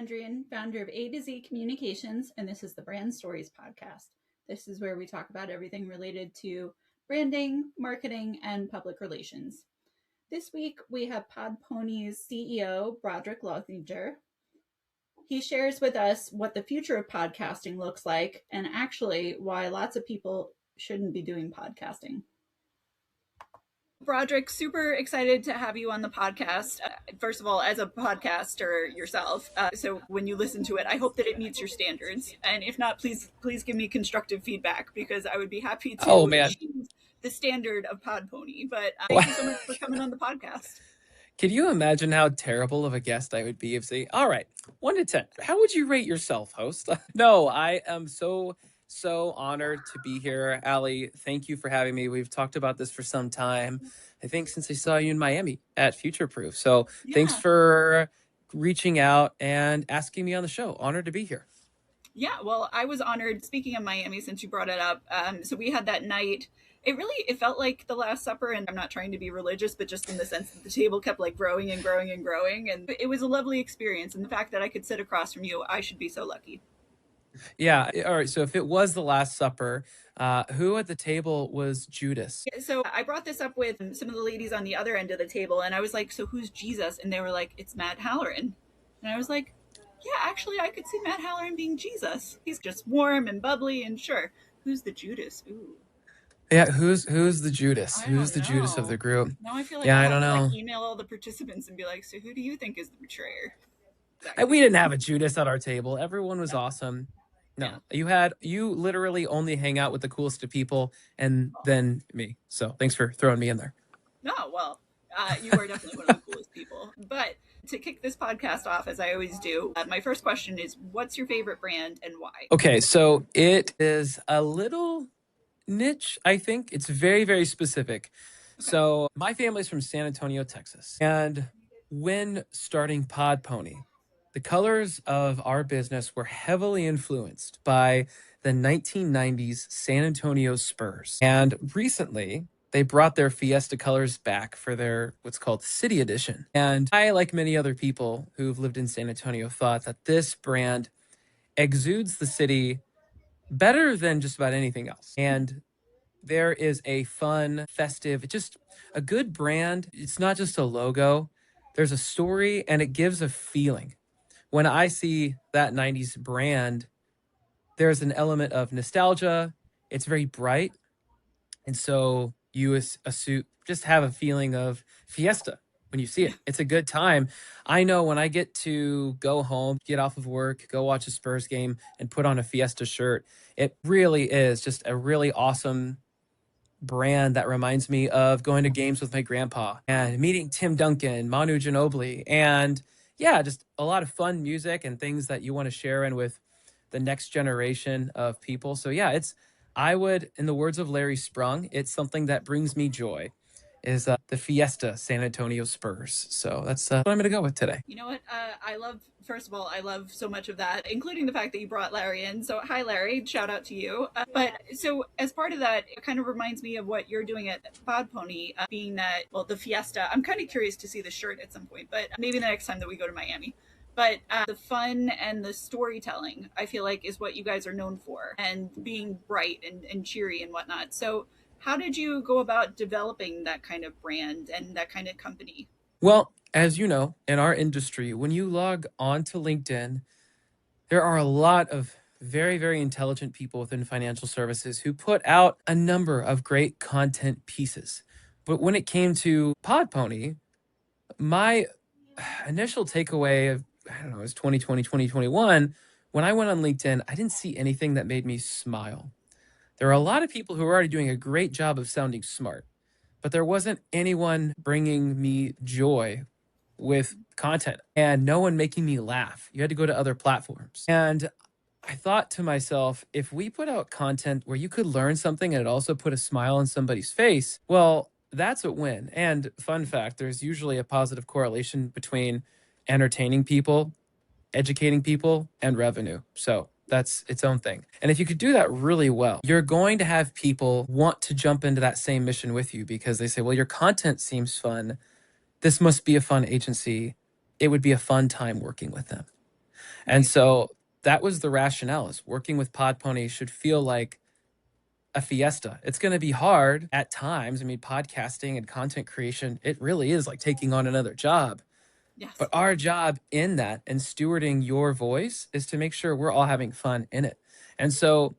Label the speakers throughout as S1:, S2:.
S1: Gendrian, founder of A to Z Communications, and this is the Brand Stories podcast. This is where we talk about everything related to branding, marketing, and public relations. This week, we have Podpony's CEO, Brodrick Lothinger. He shares with us what the future of podcasting looks like, and actually why lots of people shouldn't be doing podcasting. Brodrick, super excited to have you on the podcast. First of all, as a podcaster yourself, so when you listen to it, I hope that it meets your standards. And if not, please give me constructive feedback, because I would be happy to achieve the standard of Podpony. But thank you so much for coming on the podcast.
S2: Can you imagine how terrible of a guest I would be if they, all right, 1 to 10, how would you rate yourself, host? No, I am so honored to be here. Allie, thank you for having me. We've talked about this for some time. I think since I saw you in Miami at Future Proof. So Thanks for reaching out and asking me on the show. Honored to be here.
S1: Yeah, well, I was honored. Speaking of Miami, since you brought it up, so we had that night. It felt like the Last Supper, and I'm not trying to be religious, but just in the sense that the table kept like growing and growing and growing. And it was a lovely experience. And the fact that I could sit across from you, I should be so lucky.
S2: Yeah. All right. So if it was the Last Supper, who at the table was Judas?
S1: So I brought this up with some of the ladies on the other end of the table, and I was like, so who's Jesus? And they were like, it's Matt Halloran. And I was like, yeah, actually, I could see Matt Halloran being Jesus. He's just warm and bubbly, and sure. Who's the Judas? Ooh.
S2: Yeah, who's the Judas? Who's the Judas of the group?
S1: Now I feel like I don't know. Like, email all the participants and be like, so who do you think is the betrayer?
S2: We didn't have a Judas at our table. Everyone was awesome. No, you literally only hang out with the coolest of people, and then me. So thanks for throwing me in there.
S1: No, well, you are definitely one of the coolest people. But to kick this podcast off, as I always do, my first question is, what's your favorite brand and why?
S2: Okay, so it is a little niche, I think. It's very, very specific. Okay. So my family's from San Antonio, Texas. And when starting Podpony, the colors of our business were heavily influenced by the 1990s San Antonio Spurs. And recently, they brought their Fiesta colors back for their what's called City Edition. And I, like many other people who've lived in San Antonio, thought that this brand exudes the city better than just about anything else. And there is a fun, festive, just a good brand. It's not just a logo. There's a story, and it gives a feeling. When I see that 90s brand, there's an element of nostalgia. It's very bright. And so you just have a feeling of Fiesta when you see it. It's a good time. I know when I get to go home, get off of work, go watch a Spurs game, and put on a Fiesta shirt, it really is just a really awesome brand that reminds me of going to games with my grandpa and meeting Tim Duncan, Manu Ginobili, and just a lot of fun music and things that you want to share in with the next generation of people. So I would, in the words of Larry Sprung, it's something that brings me joy, is the Fiesta San Antonio Spurs. So that's what I'm going to go with today.
S1: You know what? First of all, I love so much of that, including the fact that you brought Larry in. So hi, Larry. Shout out to you. But so as part of that, it kind of reminds me of what you're doing at Podpony, being that, well, the Fiesta. I'm kind of curious to see the shirt at some point, but maybe the next time that we go to Miami. But the fun and the storytelling, I feel like, is what you guys are known for, and being bright and cheery and whatnot. So how did you go about developing that kind of brand and that kind of company?
S2: Well, as you know, in our industry, when you log on to LinkedIn, there are a lot of very, very intelligent people within financial services who put out a number of great content pieces. But when it came to Podpony, my initial takeaway of, it was 2020, 2021, when I went on LinkedIn, I didn't see anything that made me smile. There are a lot of people who are already doing a great job of sounding smart, but there wasn't anyone bringing me joy with content and no one making me laugh. You had to go to other platforms. And I thought to myself, if we put out content where you could learn something and it also put a smile on somebody's face, well, that's a win. And fun fact, there's usually a positive correlation between entertaining people, educating people, and revenue. So that's its own thing. And if you could do that really well, you're going to have people want to jump into that same mission with you because they say, well, your content seems fun. This must be a fun agency. It would be a fun time working with them. And
S1: Right.
S2: so that was the rationale, is working with Pod Pony should feel like a fiesta. It's going to be hard at times. I mean, podcasting and content creation, it really is like taking on another job.
S1: Yes.
S2: But our job in that and stewarding your voice is to make sure we're all having fun in it. And so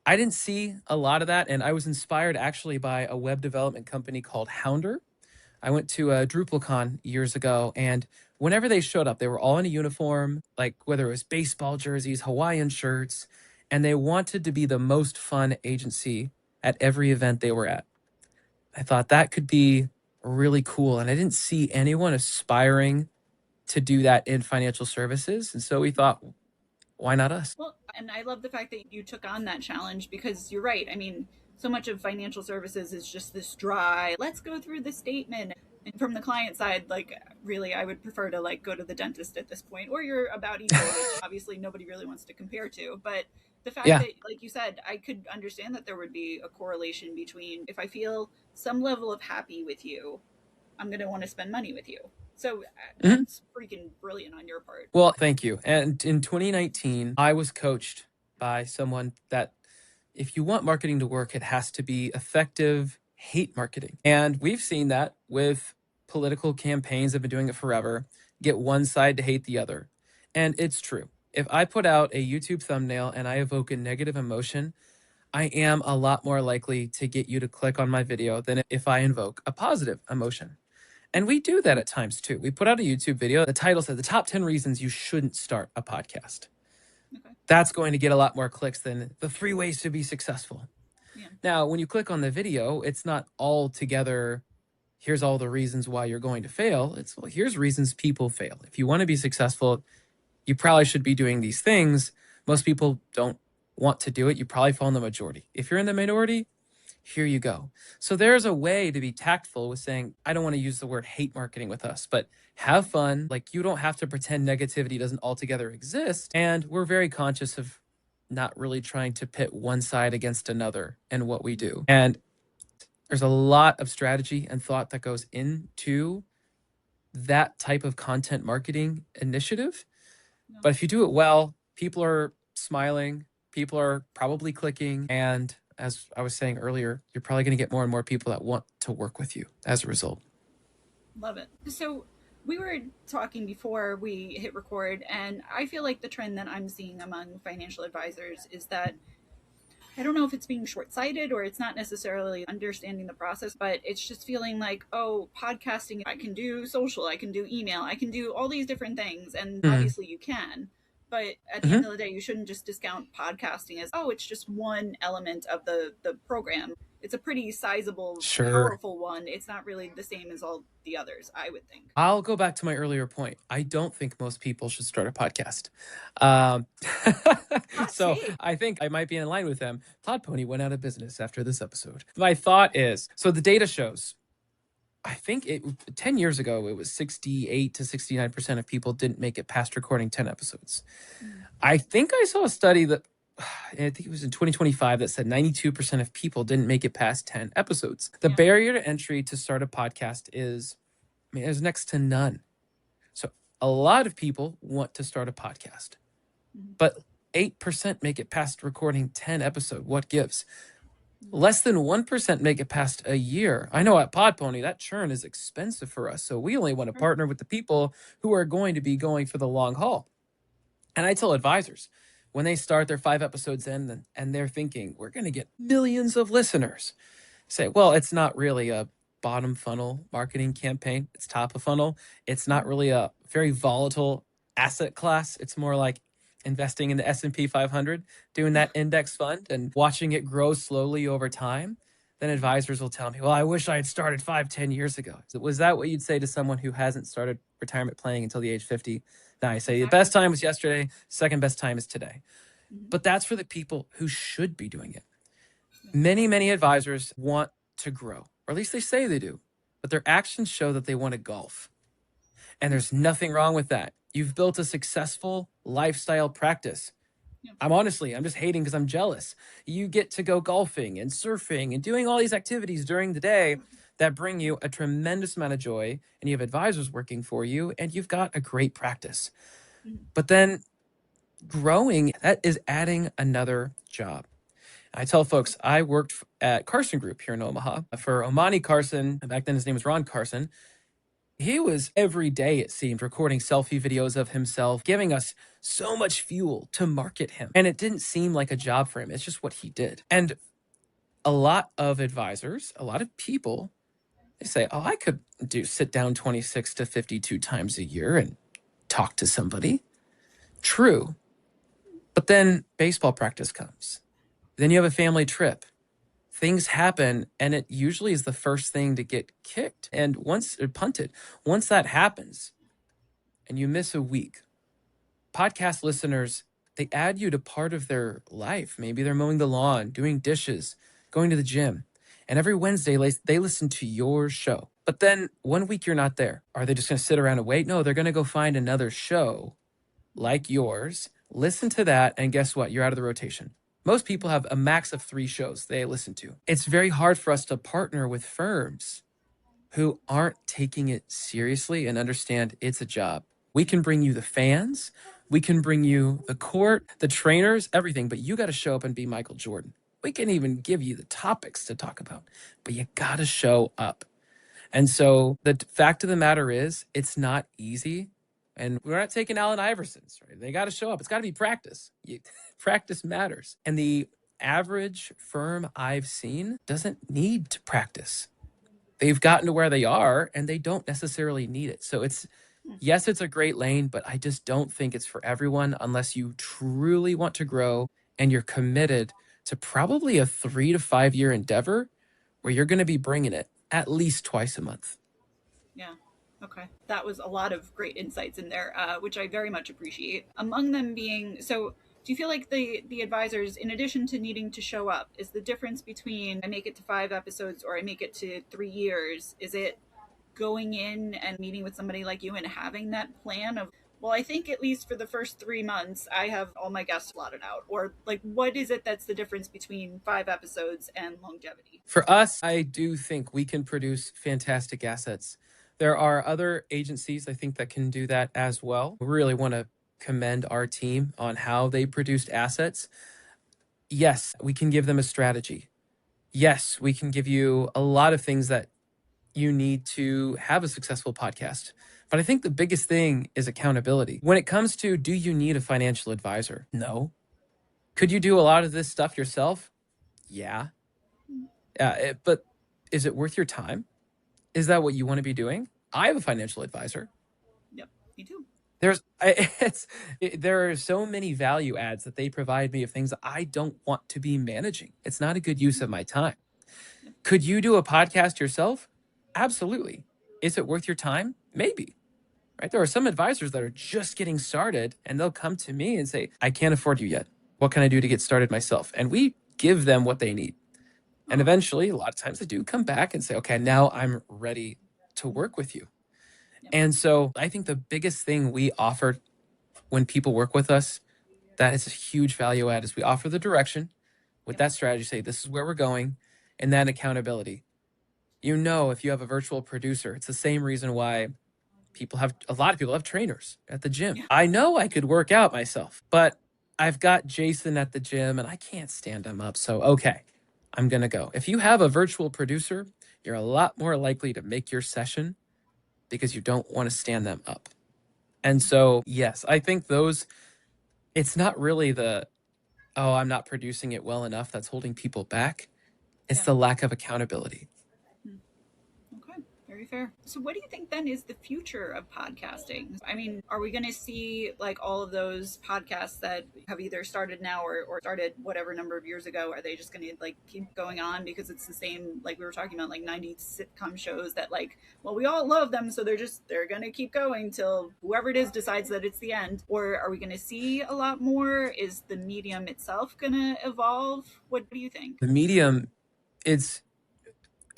S2: I didn't see a lot of that. And I was inspired actually by a web development company called Hounder. I went to a DrupalCon years ago, and whenever they showed up, they were all in a uniform, like whether it was baseball jerseys, Hawaiian shirts, and they wanted to be the most fun agency at every event they were at. I thought that could be really cool. And I didn't see anyone aspiring to do that in financial services. And so we thought, why not us?
S1: Well, and I love the fact that you took on that challenge because you're right. I mean, so much of financial services is just this dry, let's go through the statement. And from the client side, like really I would prefer to like go to the dentist at this point, or you're about equal, which obviously nobody really wants to compare to. But the fact
S2: Yeah.
S1: that, like you said, I could understand that there would be a correlation between if I feel some level of happy with you, I'm going to want to spend money with you. So
S2: Mhm.
S1: that's freaking brilliant on your part.
S2: Well, thank you. And in 2019, I was coached by someone that if you want marketing to work, it has to be effective hate marketing. And we've seen that with political campaigns that have been doing it forever, get one side to hate the other. And it's true. If I put out a YouTube thumbnail and I evoke a negative emotion, I am a lot more likely to get you to click on my video than if I invoke a positive emotion. And we do that at times too. We put out a YouTube video. The title said the top 10 reasons you shouldn't start a podcast.
S1: Okay.
S2: That's going to get a lot more clicks than the 3 ways to be successful.
S1: Yeah.
S2: Now, when you click on the video, it's not all together, here's all the reasons why you're going to fail. It's, well, here's reasons people fail. If you want to be successful, you probably should be doing these things. Most people don't want to do it. You probably fall in the majority. If you're in the minority, here you go. So there's a way to be tactful with saying, I don't want to use the word hate marketing with us, but have fun. Like, you don't have to pretend negativity doesn't altogether exist. And we're very conscious of not really trying to pit one side against another in what we do. And there's a lot of strategy and thought that goes into that type of content marketing initiative.
S1: No.
S2: But if you do it well, people are smiling, people are probably clicking, and as I was saying earlier, you're probably going to get more and more people that want to work with you as a result.
S1: Love it. So we were talking before we hit record, and I feel like the trend that I'm seeing among financial advisors is that I don't know if it's being short sighted or it's not necessarily understanding the process, but it's just feeling like, oh, podcasting, I can do social, I can do email, I can do all these different things. And obviously you can. But at the end of the day, you shouldn't just discount podcasting as, oh, it's just one element of the program. It's a pretty sizable,
S2: Sure.
S1: powerful one. It's not really the same as all the others, I would think.
S2: I'll go back to my earlier point. I don't think most people should start a podcast. So
S1: take.
S2: I think I might be in line with them. Podpony went out of business after this episode. My thought is, so the data shows, I think 10 years ago, it was 68 to 69% of people didn't make it past recording 10 episodes. I think I saw a study that, I think it was in 2025, that said 92% of people didn't make it past 10 episodes. The barrier to entry to start a podcast is, I mean, there's next to none. So a lot of people want to start a podcast, but 8% make it past recording 10 episodes. What gives? Less than 1% make it past a year. I know at Podpony, that churn is expensive for us. So we only want to partner with the people who are going to be going for the long haul. And I tell advisors, when they start their 5 episodes in and they're thinking, we're going to get millions of listeners, say, well, it's not really a bottom funnel marketing campaign. It's top of funnel. It's not really a very volatile asset class. It's more like investing in the S&P 500, doing that index fund and watching it grow slowly over time. Then advisors will tell me, well, I wish I had started 5-10 years ago. So was that what you'd say to someone who hasn't started retirement planning until the age 50? Now I say the best time was yesterday. Second best time is today. But that's for the people who should be doing it. Many, many advisors want to grow, or at least they say they do, but their actions show that they want to golf. And there's nothing wrong with that. You've built a successful lifestyle practice. I'm just hating because I'm jealous. You get to go golfing and surfing and doing all these activities during the day that bring you a tremendous amount of joy, and you have advisors working for you, and you've got a great practice. But then growing, that is adding another job. I tell folks I worked at Carson Group here in Omaha for Omani Carson. Back then his name was Ron Carson. He was every day, it seemed, recording selfie videos of himself, giving us so much fuel to market him. And it didn't seem like a job for him. It's just what he did. And a lot of advisors, a lot of people, they say, oh, I could sit down 26 to 52 times a year and talk to somebody. True. But then baseball practice comes. Then you have a family trip. Things happen, and it usually is the first thing to get kicked and punted. Once that happens and you miss a week, podcast listeners, they add you to part of their life. Maybe they're mowing the lawn, doing dishes, going to the gym. And every Wednesday, they listen to your show. But then 1 week you're not there. Are they just going to sit around and wait? No, they're going to go find another show like yours, listen to that, and guess what? You're out of the rotation. Most people have a max of 3 shows they listen to. It's very hard for us to partner with firms who aren't taking it seriously and understand it's a job. We can bring you the fans, we can bring you the court, the trainers, everything, but you got to show up and be Michael Jordan. We can even give you the topics to talk about, but you got to show up. And so the fact of the matter is, it's not easy. And we're not taking Allen Iverson's, right? They got to show up. It's got to be practice. Practice matters. And the average firm I've seen doesn't need to practice. They've gotten to where they are and they don't necessarily need it. So yes, it's a great lane, but I just don't think it's for everyone unless you truly want to grow and you're committed to probably a 3 to 5 year endeavor where you're going to be bringing it at least twice a month.
S1: Yeah. Okay. That was a lot of great insights in there, which I very much appreciate. Among them being, so do you feel like the advisors, in addition to needing to show up, is the difference between I make it to 5 episodes or I make it to 3 years, is it going in and meeting with somebody like you and having that plan of, well, I think at least for the first 3 months, I have all my guests plotted out? Or like, what is it that's the difference between 5 episodes and longevity?
S2: For us, I do think we can produce fantastic assets. There are other agencies, I think, that can do that as well. We really want to commend our team on how they produced assets. Yes, we can give them a strategy. Yes, we can give you a lot of things that you need to have a successful podcast. But I think the biggest thing is accountability. When it comes to, do you need a financial advisor? No. Could you do a lot of this stuff yourself? Yeah. But is it worth your time? Is that what you want to be doing? I have a financial advisor.
S1: Yep, me too.
S2: There are so many value adds that they provide me of things that I don't want to be managing. It's not a good use of my time. Yep. Could you do a podcast yourself? Absolutely. Is it worth your time? Maybe. Right? There are some advisors that are just getting started and they'll come to me and say, I can't afford you yet. What can I do to get started myself? And we give them what they need. And eventually, a lot of times they do come back and say, okay, now I'm ready to work with you. Yep. And so I think the biggest thing we offer when people work with us, that is a huge value add, is we offer the direction with that strategy, say, this is where we're going, and then accountability. You know, if you have a virtual producer, it's the same reason why a lot of people have trainers at the gym. Yeah. I know I could work out myself, but I've got Jason at the gym and I can't stand him up. So, okay, I'm going to go. If you have a virtual producer, you're a lot more likely to make your session because you don't want to stand them up. And so, yes, I think it's not really I'm not producing it well enough that's holding people back. It's the lack of accountability.
S1: Okay, very fair. So what do you think then is the future of podcasting? I mean, are we going to see like all of those podcasts that have either started now or started whatever number of years ago? Are they just going to like keep going on because it's the same, like we were talking about, like 90s sitcom shows that like, well, we all love them, so they're going to keep going till whoever it is decides that it's the end? Or are we going to see a lot more? Is the medium itself going to evolve? What do you think?
S2: The medium, it's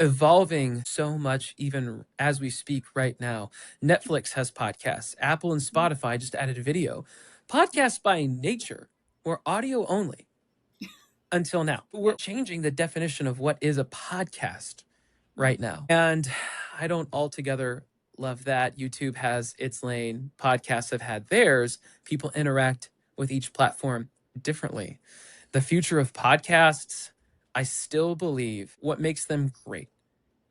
S2: evolving so much even as we speak right now. Netflix has podcasts. Apple and Spotify just added video. Podcasts by nature were audio only until now. We're changing the definition of what is a podcast right now. And I don't altogether love that. YouTube has its lane. Podcasts have had theirs. People interact with each platform differently. The future of podcasts, I still believe what makes them great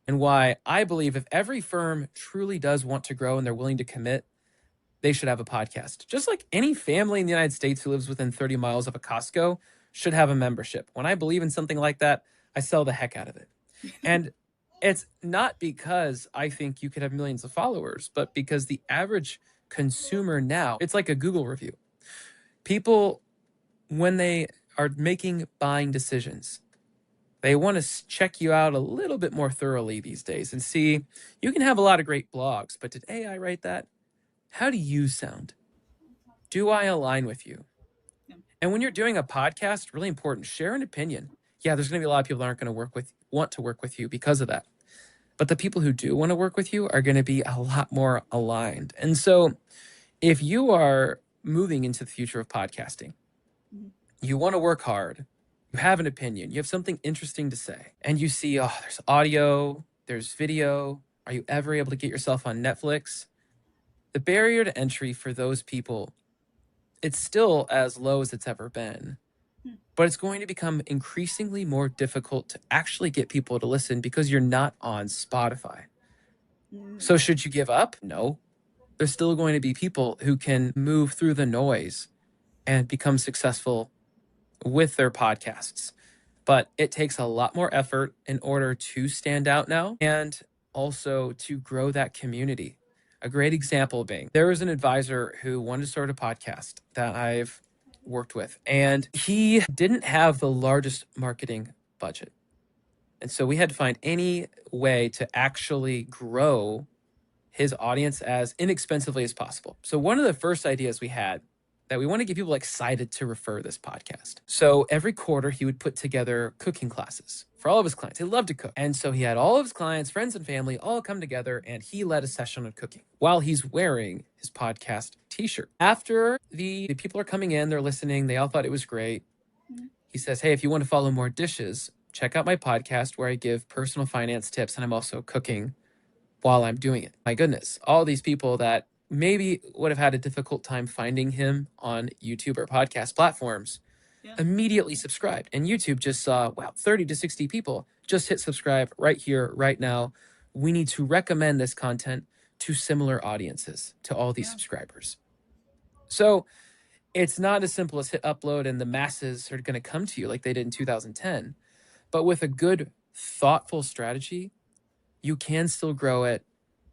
S2: and why I believe if every firm truly does want to grow and they're willing to commit, they should have a podcast. Just like any family in the United States who lives within 30 miles of a Costco should have a membership. When I believe in something like that, I sell the heck out of it. And it's not because I think you could have millions of followers, but because the average consumer now, it's like a Google review. People, when they are making buying decisions, they want to check you out a little bit more thoroughly these days and see, you can have a lot of great blogs, but did AI write that? How do you sound? Do I align with you?
S1: Yeah.
S2: And when you're doing a podcast, really important, share an opinion. Yeah, there's going to be a lot of people that aren't going to want to work with you because of that. But the people who do want to work with you are going to be a lot more aligned. And so if you are moving into the future of podcasting, you want to work hard, you have an opinion, you have something interesting to say, and you see, oh, there's audio, there's video. Are you ever able to get yourself on Netflix? The barrier to entry for those people, it's still as low as it's ever been, but it's going to become increasingly more difficult to actually get people to listen because you're not on Spotify. So should you give up? No. There's still going to be people who can move through the noise and become successful with their podcasts. But it takes a lot more effort in order to stand out now and also to grow that community. A great example being, there was an advisor who wanted to start a podcast that I've worked with, and he didn't have the largest marketing budget. And so we had to find any way to actually grow his audience as inexpensively as possible. So one of the first ideas we had that we want to get people excited to refer this podcast. So every quarter he would put together cooking classes for all of his clients. He loved to cook. And so he had all of his clients, friends and family all come together and he led a session on cooking while he's wearing his podcast t-shirt. After the people are coming in, they're listening, they all thought it was great. He says, hey, if you want to follow more dishes, check out my podcast where I give personal finance tips and I'm also cooking while I'm doing it. My goodness, all these people that maybe would have had a difficult time finding him on YouTube or podcast platforms immediately subscribed. And YouTube just saw, wow, 30 to 60 people just hit subscribe right here, right now. We need to recommend this content to similar audiences, to all these subscribers. So it's not as simple as hit upload and the masses are going to come to you like they did in 2010. But with a good, thoughtful strategy, you can still grow it.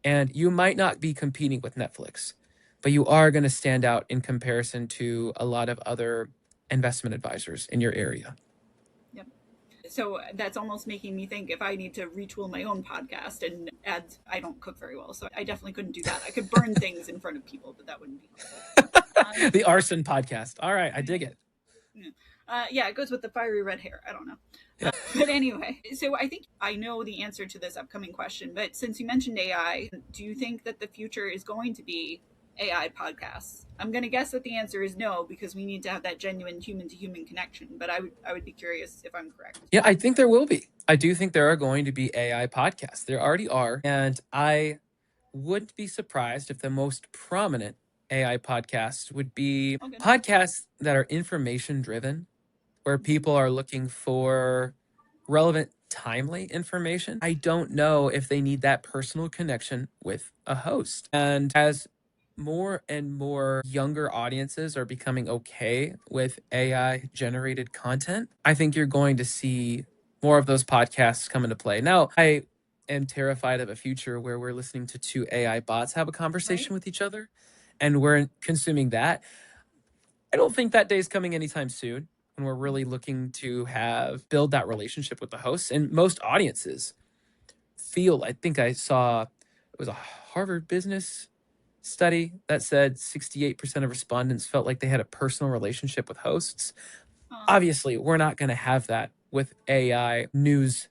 S2: And you might not be competing with Netflix, but you are going to stand out in comparison to a lot of other investment advisors in your area.
S1: Yep. So that's almost making me think if I need to retool my own podcast and add, I don't cook very well, so I definitely couldn't do that. I could burn things in front of people, but that wouldn't be helpful.
S2: The arson podcast. All right, I dig it.
S1: Yeah, it goes with the fiery red hair. I don't know. But anyway, so I think I know the answer to this upcoming question, but since you mentioned AI, do you think that the future is going to be AI podcasts? I'm going to guess that the answer is no, because we need to have that genuine human to human connection, but I would be curious if I'm correct.
S2: Yeah, I think there will be. I do think there are going to be AI podcasts. There already are. And I wouldn't be surprised if the most prominent AI podcasts would be podcasts that are information driven, where people are looking for relevant, timely information. I don't know if they need that personal connection with a host. And as more and more younger audiences are becoming okay with AI generated content, I think you're going to see more of those podcasts come into play. Now, I am terrified of a future where we're listening to two AI bots have a conversation with each other and we're consuming that. I don't think that day is coming anytime soon when we're really looking to build that relationship with the hosts. And most audiences feel, I think I saw, it was a Harvard business study that said 68% of respondents felt like they had a personal relationship with hosts. Obviously, we're not going to have that with AI news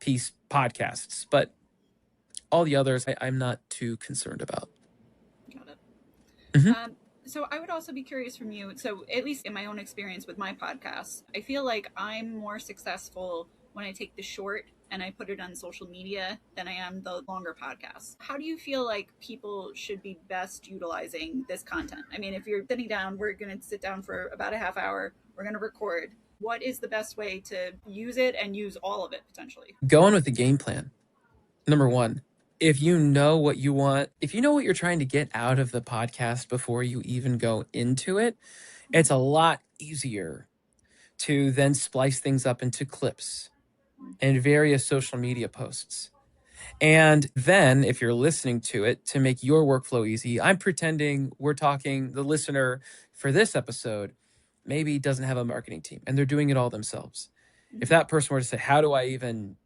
S2: piece podcasts, but all the others I'm not too concerned about.
S1: Got it. So I would also be curious from you. So at least in my own experience with my podcast, I feel like I'm more successful when I take the short and I put it on social media than I am the longer podcasts. How do you feel like people should be best utilizing this content? I mean, if you're sitting down, we're going to sit down for about a half hour, we're going to record. What is the best way to use it and use all of it potentially?
S2: Go in with a game plan. Number one, if you know what you want, if you know what you're trying to get out of the podcast before you even go into it, it's a lot easier to then splice things up into clips and various social media posts. And then if you're listening to it, to make your workflow easy, I'm pretending we're talking, the listener for this episode maybe doesn't have a marketing team and they're doing it all themselves. If that person were to say, how do I even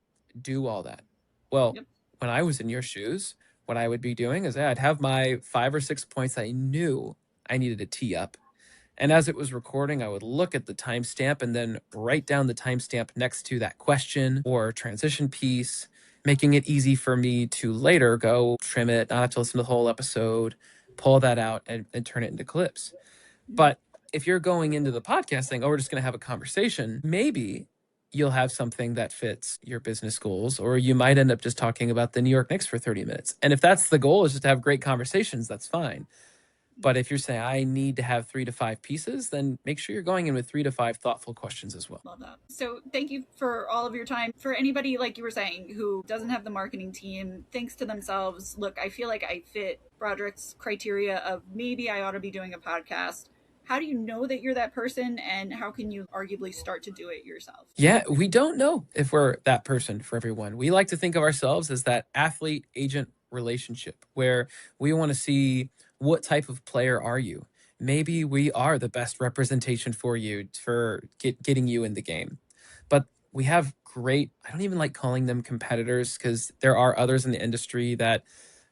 S2: do all that? Well, when I was in your shoes, what I would be doing is I'd have my 5 or 6 points I knew I needed to tee up. And as it was recording, I would look at the timestamp and then write down the timestamp next to that question or transition piece, making it easy for me to later go trim it, not have to listen to the whole episode, pull that out and turn it into clips. But if you're going into the podcast saying, oh, we're just going to have a conversation, maybe you'll have something that fits your business goals, or you might end up just talking about the New York Knicks for 30 minutes. And if that's the goal, is just to have great conversations, that's fine. But if you're saying, I need to have 3 to 5 pieces, then make sure you're going in with 3 to 5 thoughtful questions as well.
S1: Love that. So thank you for all of your time. For anybody, like you were saying, who doesn't have the marketing team, thinks to themselves, look, I feel like I fit Brodrick's criteria of maybe I ought to be doing a podcast. How do you know that you're that person, and how can you arguably start to do it yourself?
S2: Yeah, we don't know if we're that person for everyone. We like to think of ourselves as that athlete-agent relationship where we want to see what type of player are you. Maybe we are the best representation for you for getting you in the game. But we have great, I don't even like calling them competitors because there are others in the industry that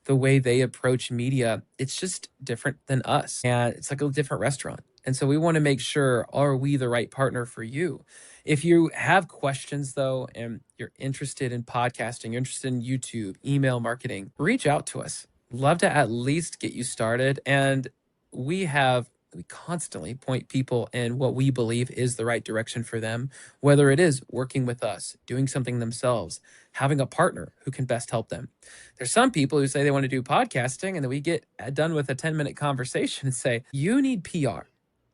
S2: the way they approach media, it's just different than us. And it's like a different restaurant. And so we want to make sure, are we the right partner for you? If you have questions, though, and you're interested in podcasting, you're interested in YouTube, email marketing, reach out to us. Love to at least get you started. And we constantly point people in what we believe is the right direction for them, whether it is working with us, doing something themselves, having a partner who can best help them. There's some people who say they want to do podcasting, and then we get done with a 10-minute conversation and say, you need PR.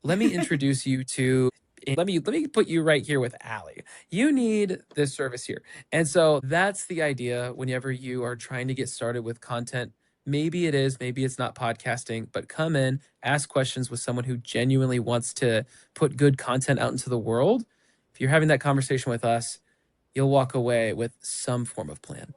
S2: Let me introduce you to, let me put you right here with Allie. You need this service here. And so that's the idea whenever you are trying to get started with content. Maybe it is, maybe it's not podcasting, but come in, ask questions with someone who genuinely wants to put good content out into the world. If you're having that conversation with us, you'll walk away with some form of plan.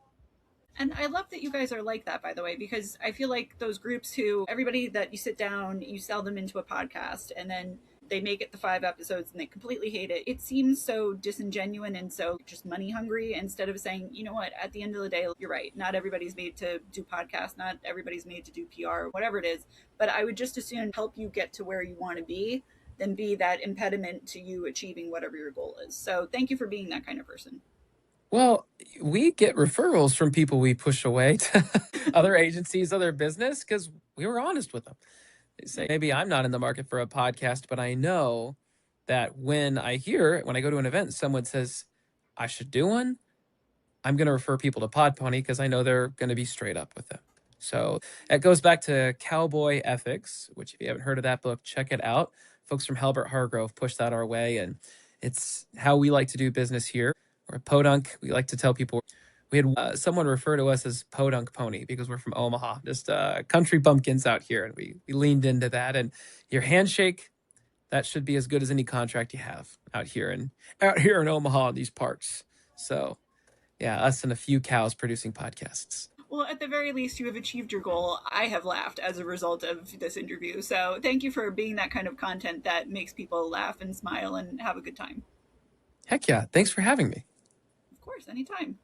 S1: And I love that you guys are like that, by the way, because I feel like those groups who, everybody that you sit down, you sell them into a podcast, and then they make it the 5 episodes and they completely hate it. It seems so disingenuous and so just money hungry, instead of saying, you know what, at the end of the day, you're right. Not everybody's made to do podcasts. Not everybody's made to do PR, whatever it is. But I would just as soon help you get to where you want to be than be that impediment to you achieving whatever your goal is. So thank you for being that kind of person.
S2: Well, we get referrals from people we push away to other agencies, other business, because we were honest with them. They say, maybe I'm not in the market for a podcast, but I know that when I go to an event, someone says I should do one, I'm going to refer people to Podpony because I know they're going to be straight up with them. So it goes back to Cowboy Ethics, which if you haven't heard of that book, check it out. Folks from Halbert Hargrove pushed that our way, and it's how we like to do business here. We're a podunk. We like to tell people. We had someone refer to us as Podunk Pony because we're from Omaha, just country bumpkins out here. And we leaned into that. And your handshake, that should be as good as any contract you have out here in Omaha in these parts. So, yeah, us and a few cows producing podcasts.
S1: Well, at the very least, you have achieved your goal. I have laughed as a result of this interview. So thank you for being that kind of content that makes people laugh and smile and have a good time.
S2: Heck yeah. Thanks for having me.
S1: Of course, anytime.